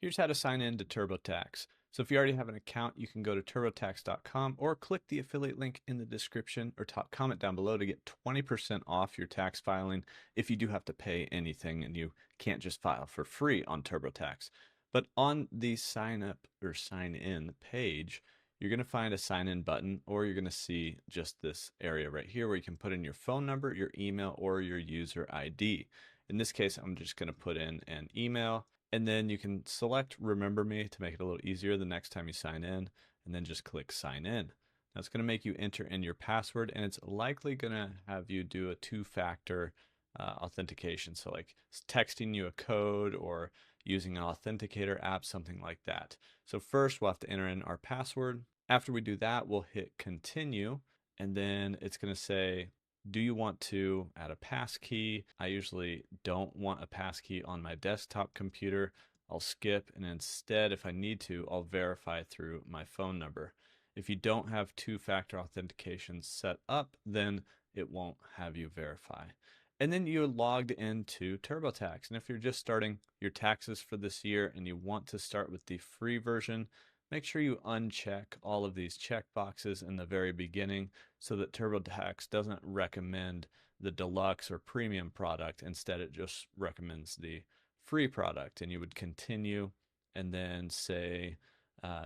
Here's how to sign in to TurboTax. So if you already have an account, you can go to turbotax.com or click the affiliate link in the description or top comment down below to get 20% off your tax filing if you do have to pay anything and you can't just file for free on TurboTax. But on the sign up or sign in page, you're going to find a sign in button, or you're going to see just this area right here where you can put in your phone number, your email, or your user ID. In this case, I'm just going to put in an email, and then you can select Remember Me to make it a little easier the next time you sign in, and then just click Sign In. Now it's going to make you enter in your password, and it's likely going to have you do a two-factor authentication. So like texting you a code or using an authenticator app, something like that. So first we'll have to enter in our password. After we do that, we'll hit continue, and then it's going to say, do you want to add a passkey? I usually don't want a passkey on my desktop computer. I'll skip, and instead, if I need to, I'll verify through my phone number. If you don't have two-factor authentication set up, then it won't have you verify. And then you're logged into TurboTax. And if you're just starting your taxes for this year and you want to start with the free version, make sure you uncheck all of these check boxes in the very beginning so that TurboTax doesn't recommend the deluxe or premium product. Instead, it just recommends the free product. And you would continue and then say,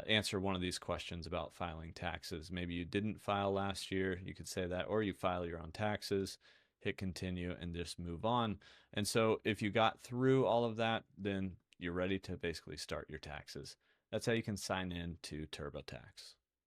answer one of these questions about filing taxes. Maybe you didn't file last year, you could say that, or you file your own taxes, hit continue, and just move on. And so if you got through all of that, then you're ready to basically start your taxes. That's how you can sign in to TurboTax.